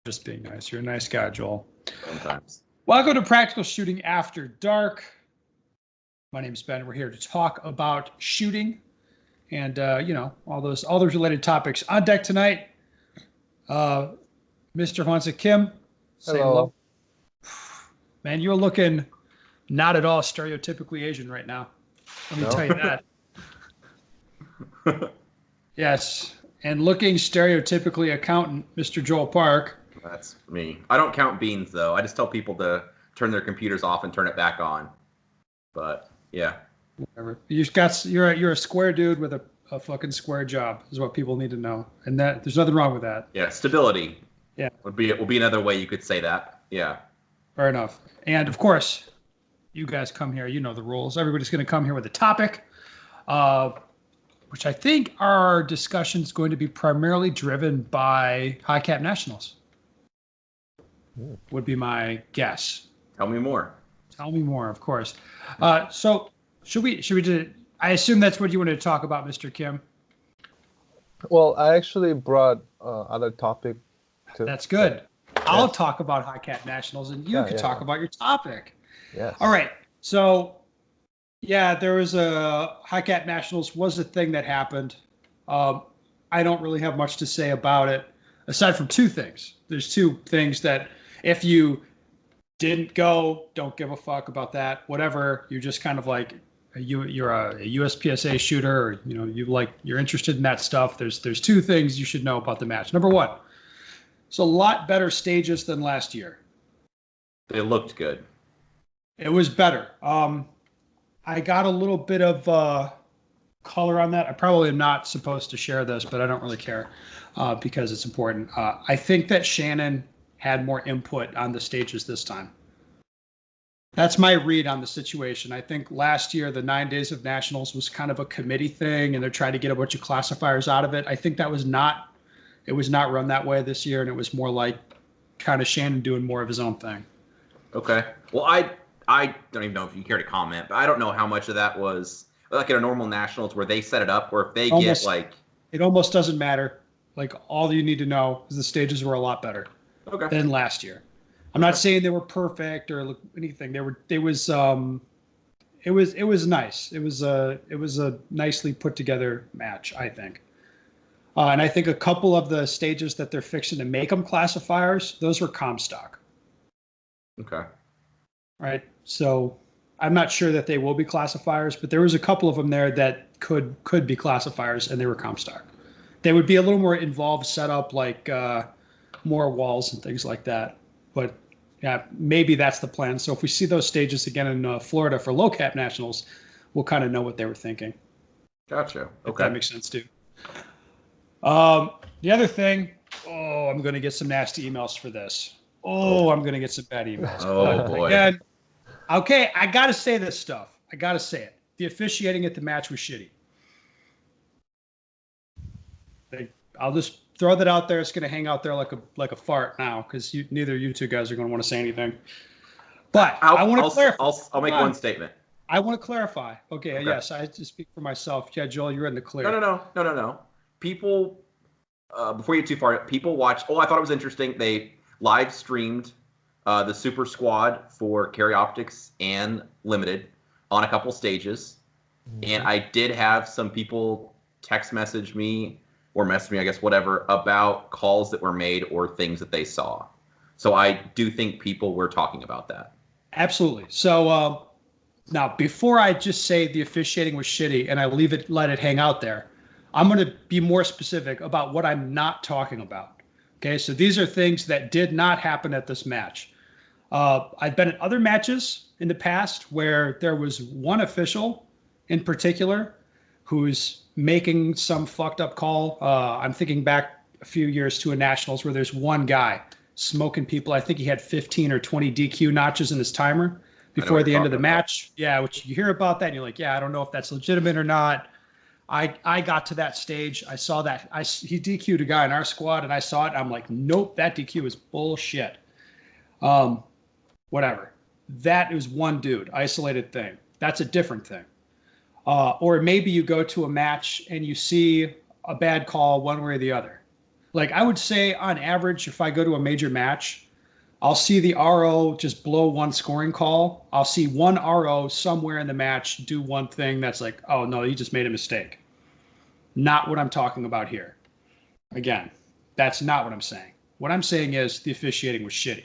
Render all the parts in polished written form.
Just being nice. You're a nice guy, Joel. Sometimes. Welcome to Practical Shooting After Dark. My name is Ben. We're here to talk about shooting and all those related topics. On deck tonight, Mr. Hwansa Kim. Say hello. Man, you're looking not at all stereotypically Asian right now. Let me tell you that. Yes. And looking stereotypically accountant, Mr. Joel Park. That's me. I don't count beans, though. I just tell people to turn their computers off and turn it back on. But, yeah. Whatever. You're a square dude with a fucking square job is what people need to know. And that there's nothing wrong with that. Yeah, stability. Yeah. Would be another way you could say that. Yeah. Fair enough. And, of course, you guys come here. You know the rules. Everybody's going to come here with a topic, which I think our discussion is going to be primarily driven by High Cap Nationals. Would be my guess. Tell me more. Tell me more, of course. So should we do? I assume that's what you wanted to talk about, Mr. Kim. Well, I actually brought other topic. That's good. I'll talk about High Cap Nationals, and you can talk about your topic. Yes. All right. So, yeah, there was a High Cap Nationals was a thing that happened. I don't really have much to say about it, aside from two things. There's two things that if you didn't go, don't give a fuck about that. Whatever, you're just kind of like you're a USPSA shooter, or you're interested in that stuff. There's two things you should know about the match. Number one, it's a lot better stages than last year. They looked good. It was better. I got a little bit of color on that. I probably am not supposed to share this, but I don't really care because it's important. I think that Shannon had more input on the stages this time. That's my read on the situation. I think last year, the 9 days of nationals was kind of a committee thing, and they're trying to get a bunch of classifiers out of it. I think it was not run that way this year, and it was more like kind of Shannon doing more of his own thing. Okay. Well, I don't even know if you care to comment, but I don't know how much of that was like at a normal nationals where they set it up, or if they it almost doesn't matter. Like, all you need to know is the stages were a lot better than last year. I'm not saying they were perfect or anything. It was nice. It was a nicely put together match, I think. And I think a couple of the stages that they're fixing to make them classifiers, those were Comstock. Okay. Right. So I'm not sure that they will be classifiers, but there was a couple of them there that could be classifiers, and they were Comstock. They would be a little more involved setup, like more walls and things like that. But yeah, maybe that's the plan. So if we see those stages again in Florida for low cap nationals, we'll kind of know what they were thinking. Gotcha. Okay. If that makes sense too. The other thing, I'm going to get some nasty emails for this. I'm going to get some bad emails. Oh, boy. Again, okay, I got to say this stuff. I got to say it. The officiating at the match was shitty. I'll just throw that out there. It's going to hang out there like a fart now, because neither you two guys are going to want to say anything. But I want to clarify. I'll make one statement. I want to clarify. Okay, yes, I just speak for myself. Yeah, Joel, you're in the clear. No. People, before you get too far, people watched. I thought it was interesting. They live streamed the Super Squad for Carry Optics and Limited on a couple stages. And I did have some people text message me or message me, I guess, whatever, about calls that were made or things that they saw. So I do think people were talking about that. Absolutely. So now, before I just say the officiating was shitty and I let it hang out there, I'm going to be more specific about what I'm not talking about. Okay, so these are things that did not happen at this match. I've been at other matches in the past where there was one official in particular who's making some fucked up call. I'm thinking back a few years to a nationals where there's one guy smoking people. I think he had 15 or 20 DQ notches in his timer before the end of the match. Yeah, which you hear about that and you're like, yeah, I don't know if that's legitimate or not. I got to that stage. I saw that. He DQ'd a guy in our squad, and I saw it. I'm like, nope, that DQ is bullshit. Whatever. That is one dude, isolated thing. That's a different thing. Or maybe you go to a match and you see a bad call one way or the other. Like I would say on average, if I go to a major match, I'll see the RO just blow one scoring call. I'll see one RO somewhere in the match do one thing that's like, oh no, he just made a mistake. Not what I'm talking about here. Again, that's not what I'm saying. What I'm saying is the officiating was shitty.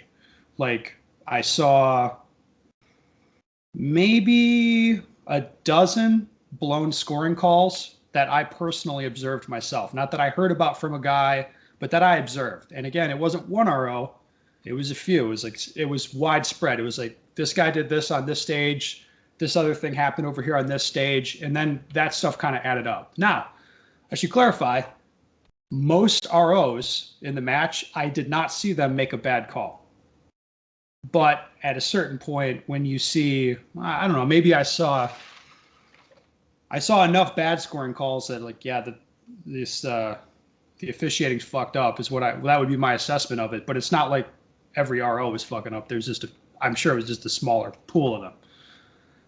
Like I saw maybe a dozen blown scoring calls that I personally observed myself. Not that I heard about from a guy, but that I observed. And again, it wasn't one RO. It was a few. It was like it was widespread. It was like this guy did this on this stage, this other thing happened over here on this stage, and then that stuff kind of added up. Now, I should clarify, most ROs in the match, I did not see them make a bad call. But at a certain point, when you see, I don't know, maybe I saw enough bad scoring calls that like, yeah, the officiating's fucked up is that would be my assessment of it. But it's not like every RO was fucking up. There's just I'm sure it was just a smaller pool of them.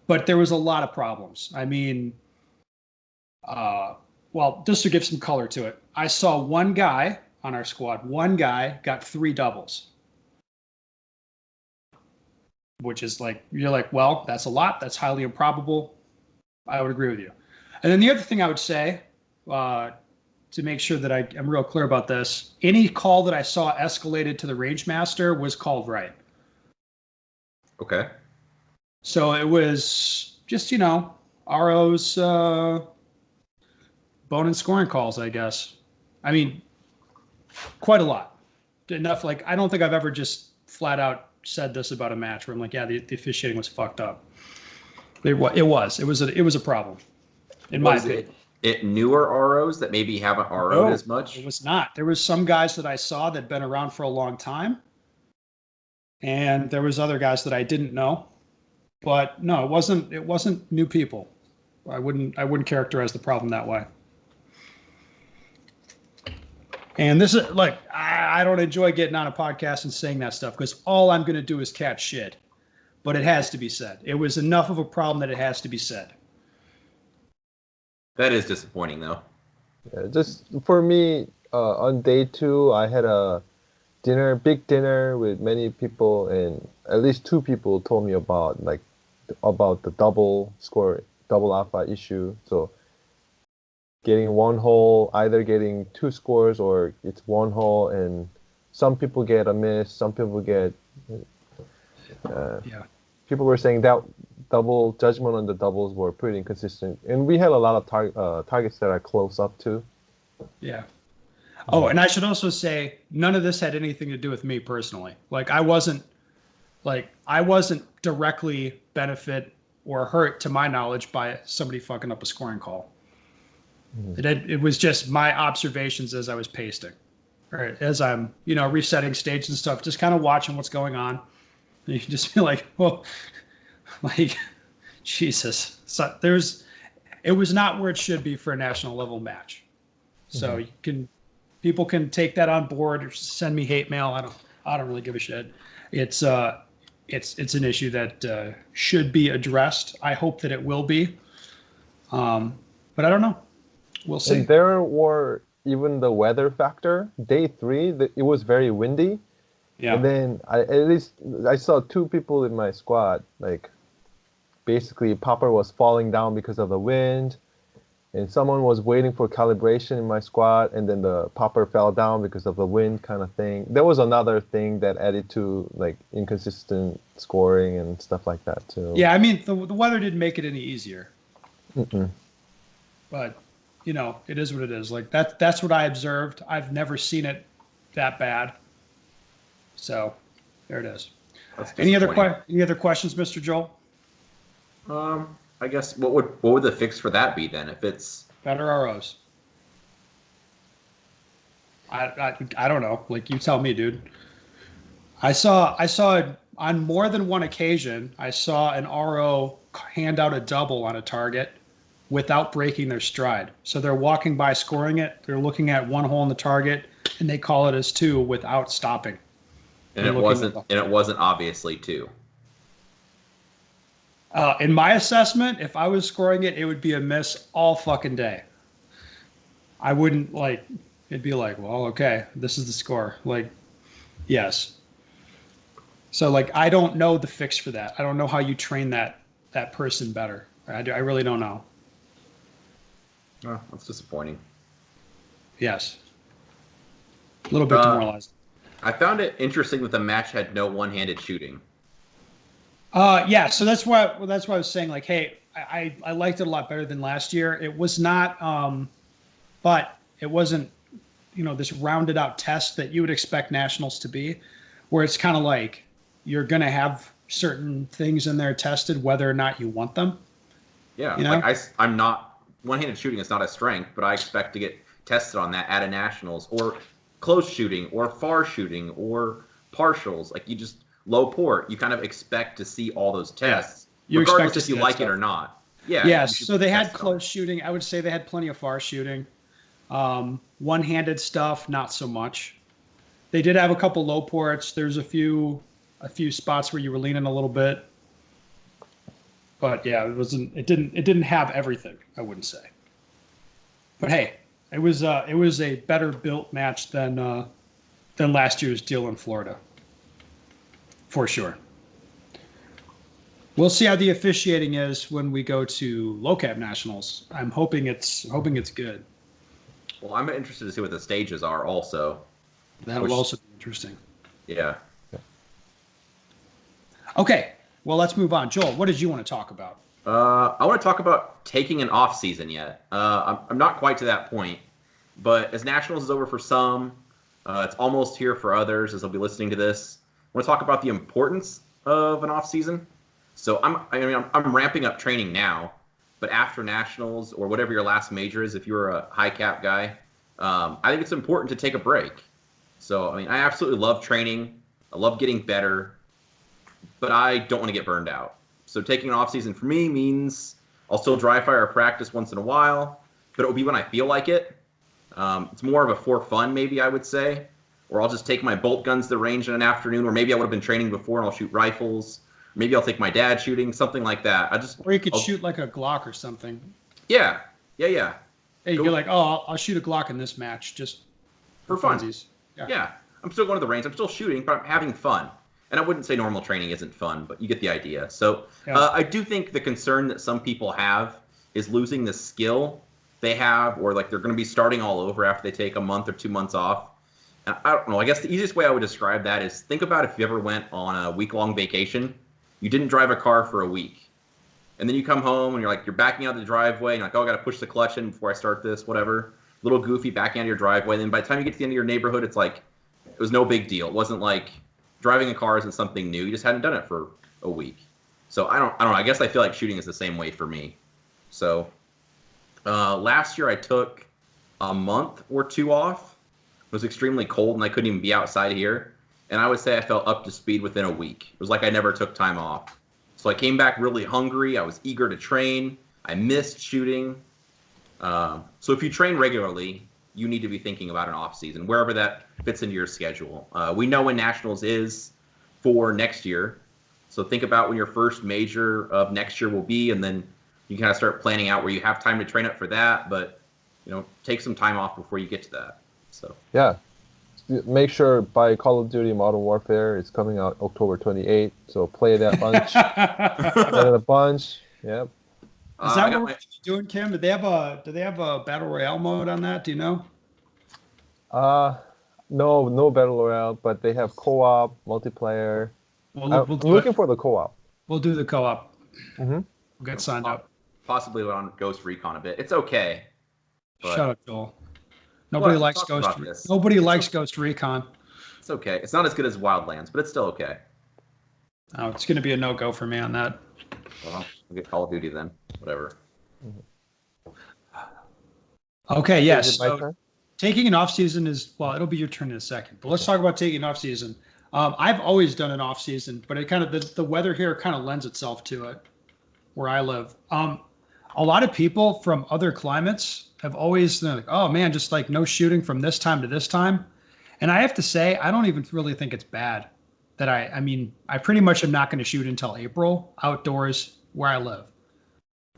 But there was a lot of problems. I mean, well, just to give some color to it, I saw one guy on our squad. One guy got 3 doubles, which is like, you're like, well, that's a lot. That's highly improbable. I would agree with you. And then the other thing I would say, to make sure that I am real clear about this, any call that I saw escalated to the range master was called right. Okay. So it was just, RO's bone and scoring calls, I guess. I mean, quite a lot. Enough, like, I don't think I've ever just flat out said this about a match where I'm like, yeah, the officiating was fucked up. It was a problem, in my opinion. It newer ROs that maybe haven't RO'd as much? It was not. There was some guys that I saw that had been around for a long time, and there was other guys that I didn't know. But no, it wasn't new people. I wouldn't characterize the problem that way. And this is like, I don't enjoy getting on a podcast and saying that stuff because all I'm going to do is catch shit. But it has to be said. It was enough of a problem that it has to be said. That is disappointing, though. Yeah, just for me, on day 2, I had a big dinner with many people, and at least 2 people told me about the double alpha issue. So getting one hole, either getting 2 scores or it's one hole, and some people get a miss, some people get. People were saying that double judgment on the doubles were pretty inconsistent, and we had a lot of targets that are close up too. Yeah. Oh, and I should also say none of this had anything to do with me personally. I wasn't directly benefit or hurt to my knowledge by somebody fucking up a scoring call. It was just my observations as I was pasting, right? As I'm resetting stage and stuff, just kind of watching what's going on. And you can just be like, well, like, Jesus. So it was not where it should be for a national level match. So people can take that on board or send me hate mail. I don't really give a shit. It's an issue that should be addressed. I hope that it will be. But I don't know. We'll see. And there were even the weather factor. Day 3, it was very windy. Yeah. And then I saw 2 people in my squad, like basically popper was falling down because of the wind, and someone was waiting for calibration in my squad, and then the popper fell down because of the wind kind of thing. There was another thing that added to like inconsistent scoring and stuff like that too. Yeah, I mean the weather didn't make it any easier. But it is what it is. Like that's what I observed. I've never seen it that bad. So there it is. Any other questions, Mr. Joel? I guess what would the fix for that be then? If it's better ROs. I don't know. Like you tell me, dude. I saw on more than one occasion. I saw an RO hand out a double on a target without breaking their stride. So they're walking by, scoring it. They're looking at one hole in the target, and they call it as 2 without stopping. And it wasn't obviously 2. In my assessment, if I was scoring it, it would be a miss all fucking day. I wouldn't It'd be like, well, okay, this is the score. Like, yes. So like, I don't know the fix for that. I don't know how you train that person better. I really don't know. Oh, that's disappointing. Yes. A little bit demoralizing. I found it interesting that the match had no one-handed shooting. Yeah, so that's why I was saying, like, hey, I liked it a lot better than last year. It was not but it wasn't, this rounded out test that you would expect nationals to be, where it's kind of like you're gonna have certain things in there tested whether or not you want them. Yeah, like I'm not one-handed shooting is not a strength, but I expect to get tested on that at a nationals, or close shooting, or far shooting, or partials. Like you just low port, you kind of expect to see all those tests, regardless if you like it or not. Yeah. Yes. So they had close shooting. I would say they had plenty of far shooting. One-handed stuff, not so much. They did have a couple low ports. There's a few spots where you were leaning a little bit. But yeah, it didn't have everything, I wouldn't say. But hey, it was a better built match than last year's deal in Florida. For sure. We'll see how the officiating is when we go to low cap nationals. I'm hoping it's good. Well, I'm interested to see what the stages are also. That'll also be interesting. Yeah. Okay. Well, let's move on. Joel, what did you want to talk about? I want to talk about taking an off season yet. I'm not quite to that point, but as nationals is over for some, it's almost here for others as they'll be listening to this. I want to talk about the importance of an off season. So I'm ramping up training now, but after nationals or whatever your last major is, if you're a high cap guy, I think it's important to take a break. So I absolutely love training. I love getting better, but I don't want to get burned out. So taking an off season for me means I'll still dry fire or practice once in a while, but it will be when I feel like it. It's more of a for fun, maybe I would say, or I'll just take my bolt guns to the range in an afternoon, or maybe I would have been training before and I'll shoot rifles. Maybe I'll take my dad shooting, something like that. Or you could shoot like a Glock or something. Yeah. Hey, you're like, oh, I'll shoot a Glock in this match just for fun. Yeah. I'm still going to the range. I'm still shooting, but I'm having fun. And I wouldn't say normal training isn't fun, but you get the idea. So I do think the concern that some people have is losing the skill they have, or like they're going to be starting all over after they take a month or 2 months off. And I don't know. I guess the easiest way I would describe that is think about if you ever went on a week-long vacation. You didn't drive a car for a week. And then you come home and you're backing out the driveway. And you're like, oh, I got to push the clutch in before I start this, whatever. Little goofy backing out of your driveway. And then by the time you get to the end of your neighborhood, it's like, it was no big deal. It wasn't like driving a car isn't something new. You just hadn't done it for a week. So I don't know. I guess I feel like shooting is the same way for me. So last year I took a month or two off. It was extremely cold and I couldn't even be outside here. And I would say I felt up to speed within a week. It was like I never took time off. So I came back really hungry. I was eager to train. I missed shooting. So if you train regularly, you need to be thinking about an off season, wherever that fits into your schedule. We know when nationals is for next year. So think about when your first major of next year will be, and then you kind of start planning out where you have time to train up for that, but take some time off before you get to that. So yeah. Make sure by Call of Duty Modern Warfare, it's coming out October 28th. So play that bunch. Play it a bunch. Yep. Is that what we're doing, Kim? Do they have a battle royale mode on that? Do you know? No battle royale, but they have co-op, multiplayer. I'm looking for the co-op. We'll do the co-op. Mm-hmm. We'll get signed up. Possibly on Ghost Recon a bit. It's okay. Shut up, Joel. Nobody likes Ghost Recon. It's okay. It's not as good as Wildlands, but it's still okay. Oh, it's going to be a no-go for me on that. Well, we'll get Call of Duty then. Whatever. Okay, yes. So taking an off-season is, well, it'll be your turn in a second. But let's talk about taking an off-season. I've always done an off-season, but it kind of the weather here kind of lends itself to it where I live. A lot of people from other climates have always been like, oh man, just like no shooting from this time to this time. And I have to say, I don't even really think it's bad that I pretty much am not going to shoot until April outdoors where I live.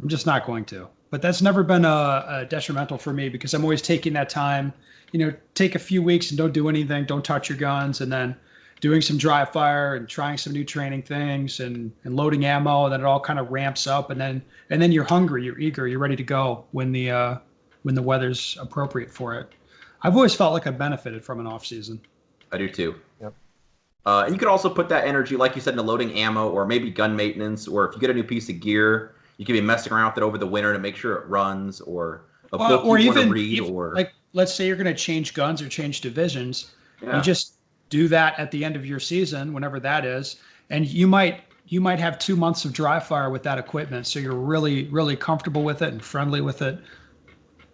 I'm just not going to. but that's never been a detrimental for me because I'm always taking that time, take a few weeks and don't do anything, don't touch your guns, and then doing some dry fire and trying some new training things and loading ammo, and then it all kind of ramps up, and then you're hungry, you're eager, you're ready to go when the weather's appropriate for it. I've always felt like I benefited from an off season. I do too. Yep. And you could also put that energy, like you said, into loading ammo or maybe gun maintenance, or if you get a new piece of gear, you could be messing around with it over the winter to make sure it runs, or a book you want to read, or like let's say you're going to change guns or change divisions. Yeah. You just do that at the end of your season, whenever that is, and you might have 2 months of dry fire with that equipment, so you're really, really comfortable with it and friendly with it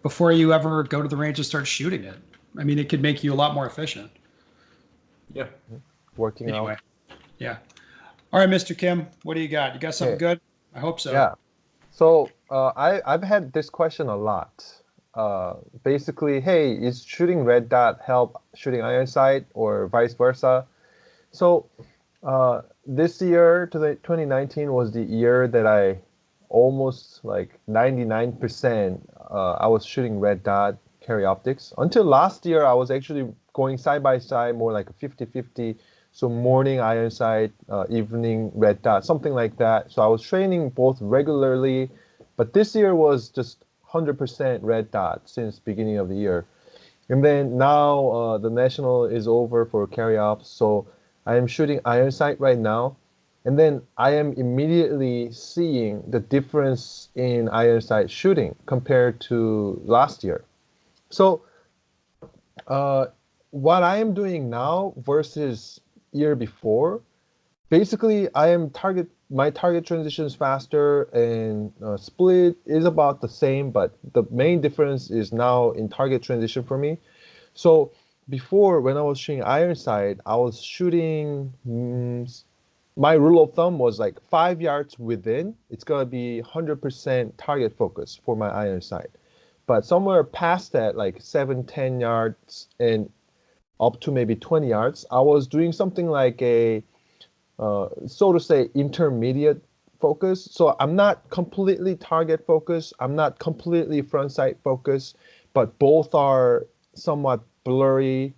before you ever go to the range and start shooting it. I mean, it could make you a lot more efficient. Yeah. Working Anyway, out. yeah. All right, Mr. Kim, what do you got? You got something good? I hope so. Yeah. So I've had this question a lot. Basically, hey, is shooting red dot help shooting iron sight or vice versa? So this year, 2019, was the year that I almost like 99% I was shooting red dot carry optics. Until last year, I was actually going side by side, more like a 50-50. So morning iron sight, evening red dot, something like that. So I was training both regularly, but this year was just 100% red dot since beginning of the year. And then now the national is over for carry ops, so I am shooting iron sight right now. And then I am immediately seeing the difference in iron sight shooting compared to last year. So what I am doing now versus year before, basically my target transition is faster, and split is about the same, but the main difference is now in target transition for me. So before, when I was shooting iron sight, I was shooting, my rule of thumb was like 5 yards within, it's gonna be 100% target focus for my iron sight. But somewhere past that, like 7-10 yards and up to maybe 20 yards, I was doing something like a so to say intermediate focus. So I'm not completely target focused, I'm not completely front sight focused, but both are somewhat blurry.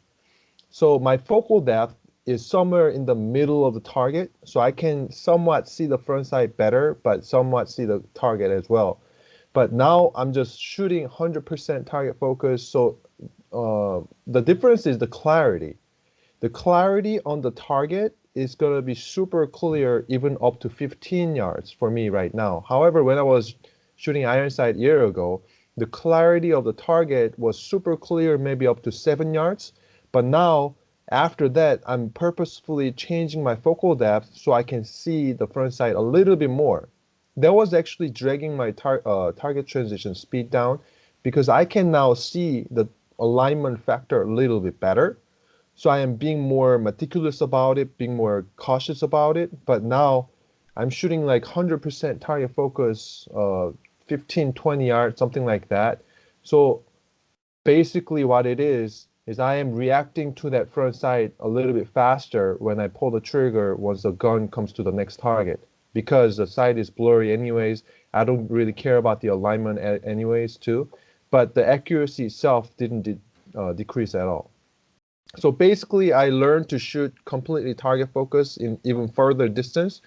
So my focal depth is somewhere in the middle of the target, so I can somewhat see the front sight better, but somewhat see the target as well. But now I'm just shooting 100% target focus, so the difference is the clarity. The clarity on the target is going to be super clear even up to 15 yards for me right now. However, when I was shooting iron sight a year ago, the clarity of the target was super clear, maybe up to 7 yards. But now, after that, I'm purposefully changing my focal depth so I can see the front sight a little bit more. That was actually dragging my target transition speed down, because I can now see the alignment factor a little bit better. So I am being more meticulous about it, being more cautious about it. But now I'm shooting like 100% target focus, 15, 20 yards, something like that. So basically what it is I am reacting to that front sight a little bit faster when I pull the trigger once the gun comes to the next target. Because the sight is blurry anyways, I don't really care about the alignment anyways too. But the accuracy itself didn't decrease at all. So basically, I learned to shoot completely target focus in even further distance,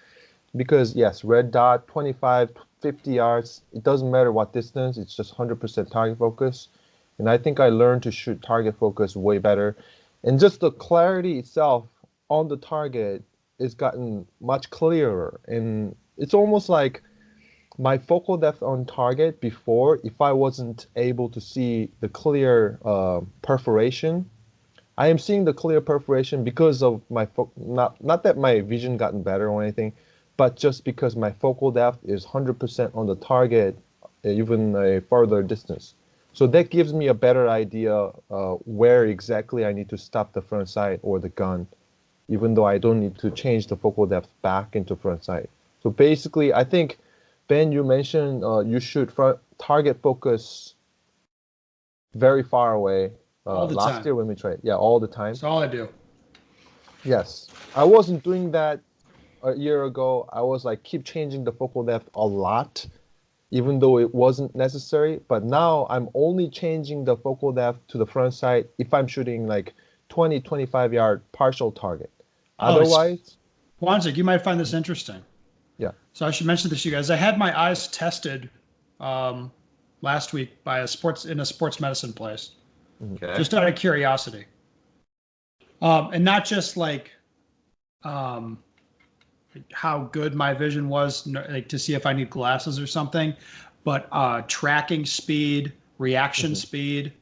because yes, red dot, 25, 50 yards, it doesn't matter what distance, it's just 100% target focus. And I think I learned to shoot target focus way better. And just the clarity itself on the target has gotten much clearer. And it's almost like my focal depth on target before, if I wasn't able to see the clear perforation, I am seeing the clear perforation because of my not that my vision gotten better or anything, but just because my focal depth is 100% on the target, even a further distance. So that gives me a better idea where exactly I need to stop the front sight or the gun, even though I don't need to change the focal depth back into front sight. So basically, I think, Ben, you mentioned you shoot target focus very far away. All the last time. year when we tried, yeah, all the time. That's all I do. Yes, I wasn't doing that a year ago. I was like keep changing the focal depth a lot, even though it wasn't necessary. But now I'm only changing the focal depth to the front sight if I'm shooting like 20, 25 yard partial target. Otherwise, Wanzik, you might find this interesting. yeah. So I should mention this to you guys. I had my eyes tested last week by a sports medicine place, Okay. just out of curiosity, and not just like how good my vision was, like to see if I need glasses or something, but tracking speed, reaction speed,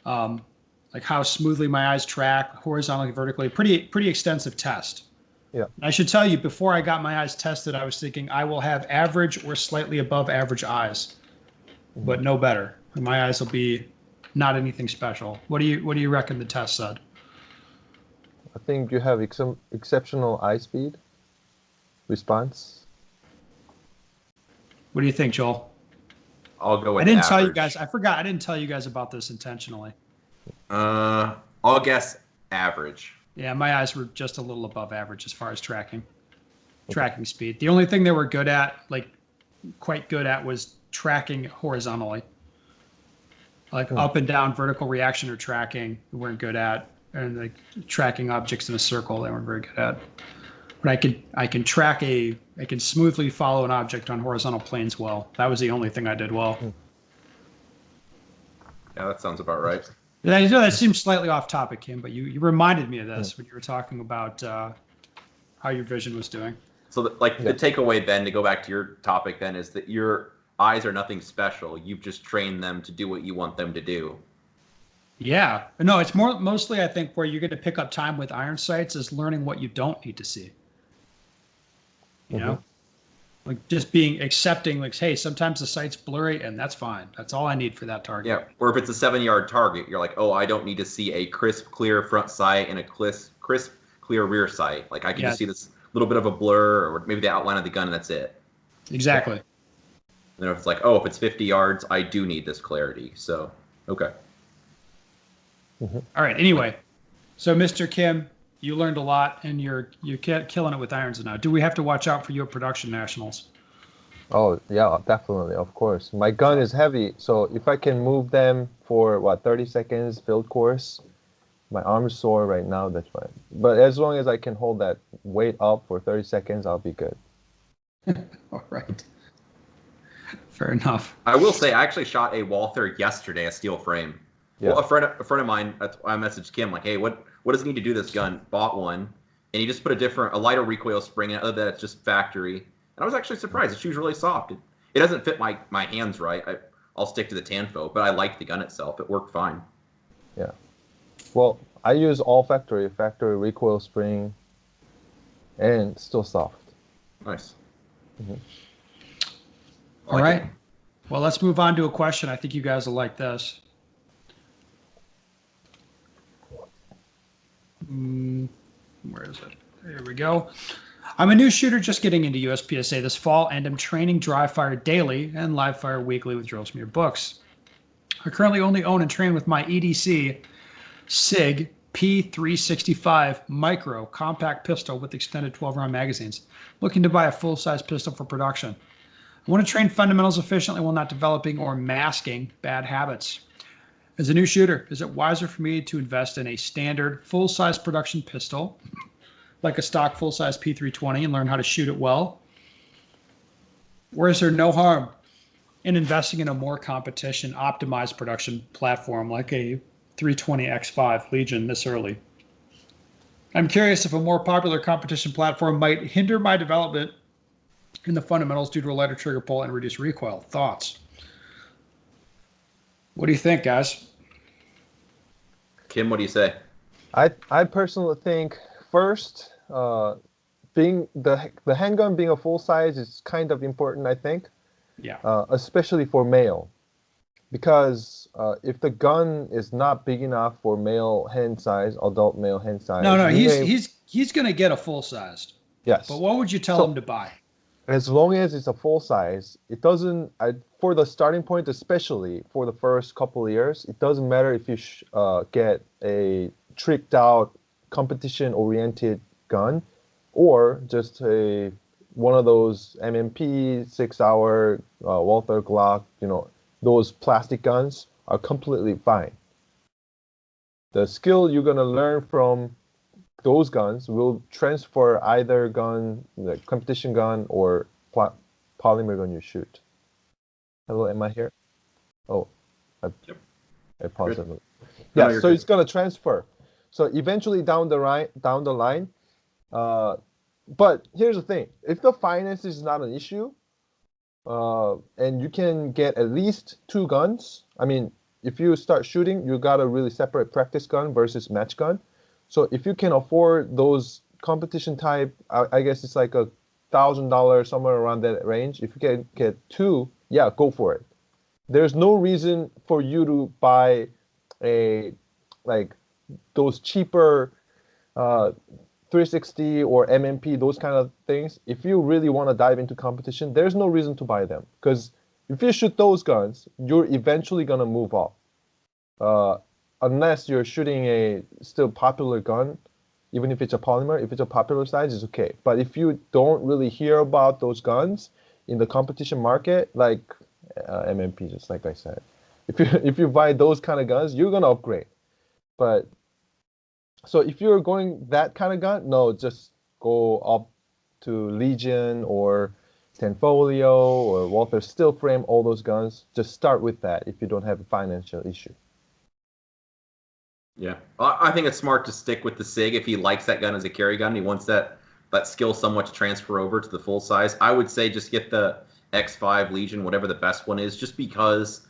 like how smoothly my eyes track horizontally, vertically. Pretty extensive test. Yeah. I should tell you, before I got my eyes tested, I was thinking I will have average or slightly above average eyes, but no better. My eyes will be not anything special. What do you reckon the test said? I think you have exceptional eye speed response. What do you think, Joel? I'll go with I didn't average. tell you guys. I forgot. I didn't tell you guys about this intentionally. I'll guess average. Yeah, my eyes were just a little above average as far as tracking speed. The only thing they were good at, like quite good at, was tracking horizontally. Like up and down vertical reaction or tracking, they weren't good at, and like tracking objects in a circle, they weren't very good at. But I can smoothly follow an object on horizontal planes well. That was the only thing I did well. Yeah, that sounds about right. I know that seems slightly off topic, Kim, but you reminded me of this when you were talking about how your vision was doing. So, the takeaway then, to go back to your topic then, is that your eyes are nothing special. You've just trained them to do what you want them to do. Yeah. No, it's mostly, I think, where you're going to pick up time with iron sights is learning what you don't need to see. You know? Like just accepting, like, hey, sometimes the sight's blurry, and that's fine. That's all I need for that target. Yeah. Or if it's a 7-yard target, you're like, oh, I don't need to see a crisp, clear front sight and a crisp, clear rear sight. Like I can just see this little bit of a blur, or maybe the outline of the gun, and that's it. Exactly. And if it's like, oh, if it's 50 yards, I do need this clarity. So, okay. All right. Anyway, so Mr. Kim, you learned a lot, and you're killing it with irons now. Do we have to watch out for your production nationals? Oh yeah, definitely, of course. My gun is heavy, so if I can move them for 30 seconds field course, my arm is sore right now. That's fine. But as long as I can hold that weight up for 30 seconds, I'll be good. All right. Fair enough. I will say, I actually shot a Walther yesterday, a steel frame. Yeah. Well, a friend of mine, I messaged Kim like, hey, what does it need to do this gun? Bought one, and he just put a lighter recoil spring in it. Other than that, it's just factory. And I was actually surprised. The shoe's really soft. It doesn't fit my hands right. I'll stick to the Tanfo, but I liked the gun itself. It worked fine. Yeah. Well, I use all factory recoil spring, and still soft. Nice. All right. Well, let's move on to a question. I think you guys will like this. Where is it? Here we go. I'm a new shooter just getting into USPSA this fall, and am training dry fire daily and live fire weekly with drills from your books. I currently only own and train with my EDC SIG P365 micro compact pistol with extended 12-round magazines. Looking to buy a full-size pistol for production. I want to train fundamentals efficiently while not developing or masking bad habits. As a new shooter, is it wiser for me to invest in a standard full-size production pistol, like a stock full-size P320, and learn how to shoot it well? Or is there no harm in investing in a more competition-optimized production platform like a 320X5 Legion this early? I'm curious if a more popular competition platform might hinder my development in the fundamentals due to a lighter trigger pull and reduced recoil. Thoughts? What do you think, guys? Kim, what do you say? I personally think first, being the handgun being a full size is kind of important. I think, yeah, especially for male, because if the gun is not big enough for male hand size, adult male hand size, no, he's gonna get a full sized. Yes. But what would you tell him to buy? As long as it's a full size, it doesn't. For the starting point, especially for the first couple of years, it doesn't matter if you get a tricked out competition oriented gun, or just a one of those MMP 6-hour Walther Glock, those plastic guns are completely fine. The skill you're gonna learn from those guns will transfer either gun, like competition gun or polymer gun you shoot. Hello, am I here? Oh, Yep. I paused it. No, Yeah, so good. it's gonna transfer. So eventually down the line, but here's the thing: if the finance is not an issue, and you can get at least 2 guns. I mean, if you start shooting, you gotta really separate practice gun versus match gun. So if you can afford those competition type, I guess it's like $1,000 somewhere around that range. If you can get 2, yeah, go for it. There's no reason for you to buy like those cheaper 360 or MMP, those kind of things. If you really want to dive into competition, there's no reason to buy them, because if you shoot those guns, you're eventually gonna move up. Unless you're shooting a still popular gun, even if it's a polymer, if it's a popular size, it's okay. But if you don't really hear about those guns in the competition market, like MMP, just like I said, if you buy those kind of guns, you're gonna upgrade. But so if you're going that kind of gun, no, just go up to Legion or Tenfolio or Walther Steel Frame, all those guns. Just start with that if you don't have a financial issue. Yeah, I think it's smart to stick with the SIG if he likes that gun as a carry gun. He wants that skill somewhat to transfer over to the full size. I would say just get the X5 Legion, whatever the best one is, just because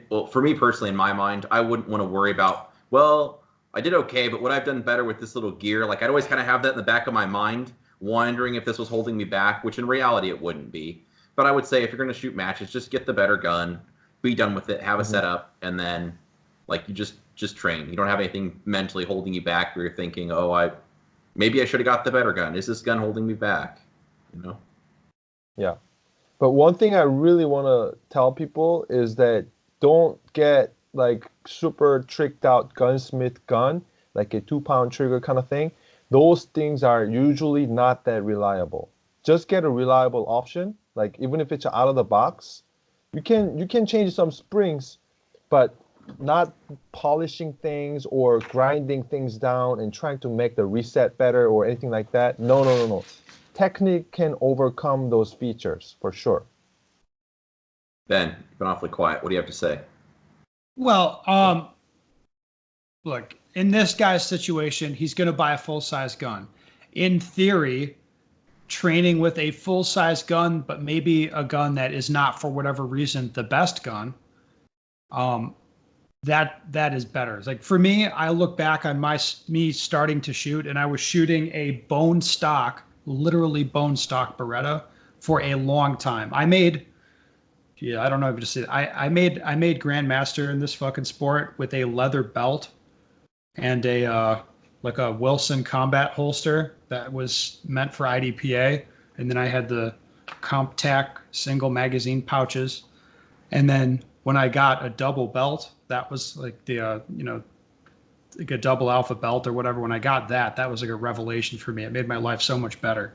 well, for me personally, in my mind, I wouldn't want to worry about, well, I did okay, but would I have done better with this little gear? Like, I'd always kind of have that in the back of my mind, wondering if this was holding me back, which in reality it wouldn't be. But I would say if you're going to shoot matches, just get the better gun, be done with it, have a setup, and then like you just train. You don't have anything mentally holding you back where you're thinking, oh, maybe I should have got the better gun. Is this gun holding me back? Yeah. But one thing I really want to tell people is that don't get like super tricked out gunsmith gun, like a 2-pound trigger kind of thing. Those things are usually not that reliable. Just get a reliable option. Like even if it's out of the box, you can change some springs, but not polishing things or grinding things down and trying to make the reset better or anything like that. No. Technique can overcome those features for sure. Ben, you've been awfully quiet. What do you have to say? Well, look, in this guy's situation, he's going to buy a full-size gun. In theory, training with a full-size gun, but maybe a gun that is not, for whatever reason, the best gun, that is better. It's like for me, I look back on me starting to shoot, and I was shooting a bone stock, literally bone stock Beretta for a long time. I don't know if to say. I made Grandmaster in this fucking sport with a leather belt and like a Wilson combat holster that was meant for IDPA, and then I had the CompTac single magazine pouches, and then when I got a double belt, that was like the like a double alpha belt or whatever. When I got that, that was like a revelation for me. It made my life so much better.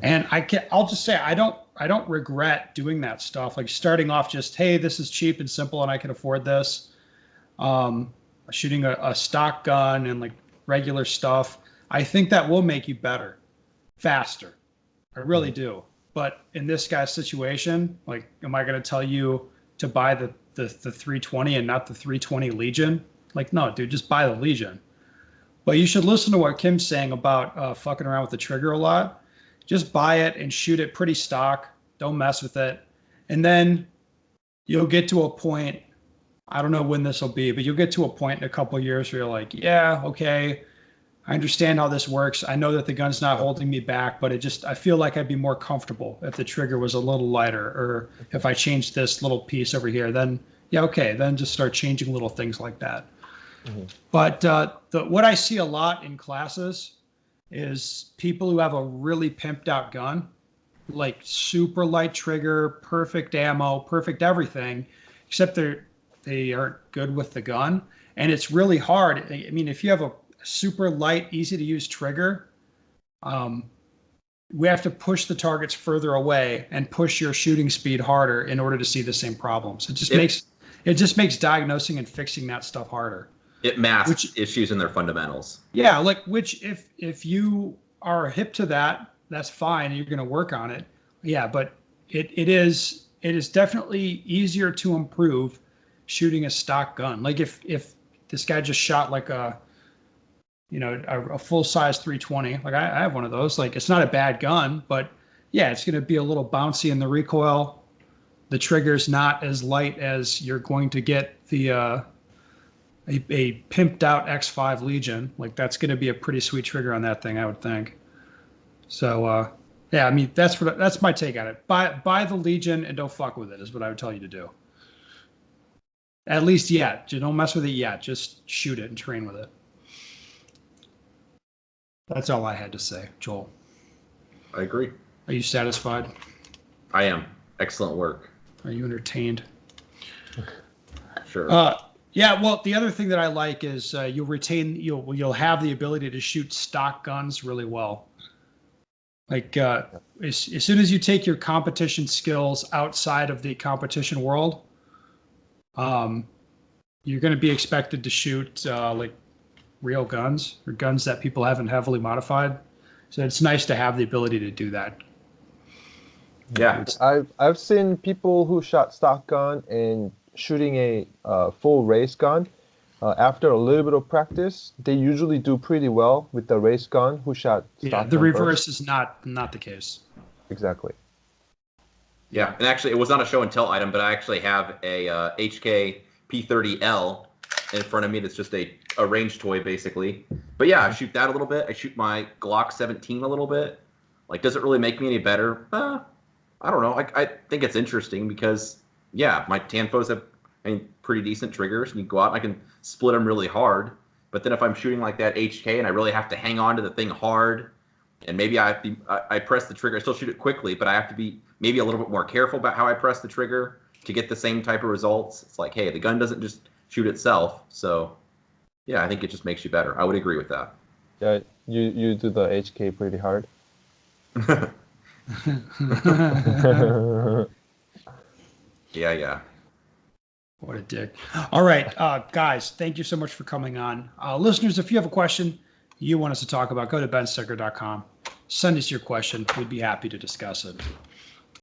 And I'll just say I don't regret doing that stuff. Like starting off just, hey, this is cheap and simple and I can afford this. Shooting a stock gun and like regular stuff. I think that will make you better, faster. I really do. But in this guy's situation, like, am I going to tell you to buy the 320 and not the 320 Legion? Like, no, dude, just buy the Legion. But you should listen to what Kim's saying about fucking around with the trigger a lot. Just buy it and shoot it pretty stock. Don't mess with it. And then you'll get to a point, I don't know when this will be, but you'll get to a point in a couple of years where you're like, yeah, okay, I understand how this works. I know that the gun's not holding me back, but I feel like I'd be more comfortable if the trigger was a little lighter, or if I changed this little piece over here, then yeah, okay, then just start changing little things like that. But what I see a lot in classes is people who have a really pimped out gun, like super light trigger, perfect ammo, perfect everything, except they aren't good with the gun. And it's really hard. I mean, if you have a super light, easy to use trigger, we have to push the targets further away and push your shooting speed harder in order to see the same problems. It just makes diagnosing and fixing that stuff harder. It masks issues in their fundamentals. Yeah, like which if you are hip to that, that's fine. You're going to work on it. Yeah, but it is definitely easier to improve shooting a stock gun. Like if this guy just shot like a full size 320, like I have one of those. Like it's not a bad gun, but yeah, it's going to be a little bouncy in the recoil. The trigger's not as light as you're going to get the a pimped out X5 Legion. Like that's going to be a pretty sweet trigger on that thing, I would think. So yeah, I mean that's my take on it. Buy the Legion and don't fuck with it is what I would tell you to do. At least yet. Don't mess with it yet. Just shoot it and train with it. That's all I had to say, Joel. I agree. Are you satisfied? I am. Excellent work. Are you entertained? Sure. Yeah. Well, the other thing that I like is you'll have the ability to shoot stock guns really well. Like as soon as you take your competition skills outside of the competition world, you're going to be expected to shoot like real guns or guns that people haven't heavily modified. So it's nice to have the ability to do that. Yeah, I've seen people who shot stock gun and shooting a full race gun. After a little bit of practice, they usually do pretty well with the race gun who shot stock gun. The reverse is not the case. Exactly. Yeah, and actually, it was not a show and tell item, but I actually have a HK P30L in front of me. That's just a range toy, basically. But yeah, I shoot that a little bit. I shoot my Glock 17 a little bit. Like, does it really make me any better? I don't know. I think it's interesting because, yeah, my Tanfos have pretty decent triggers, and you go out and I can split them really hard. But then if I'm shooting like that HK and I really have to hang on to the thing hard, and maybe I press the trigger, I still shoot it quickly, but I have to be maybe a little bit more careful about how I press the trigger to get the same type of results. It's like, hey, the gun doesn't just shoot itself. So, yeah, I think it just makes you better. I would agree with that. Yeah, you do the HK pretty hard. Yeah. What a dick. All right, guys, thank you so much for coming on. Listeners, if you have a question you want us to talk about, go to bensticker.com. Send us your question. We'd be happy to discuss it.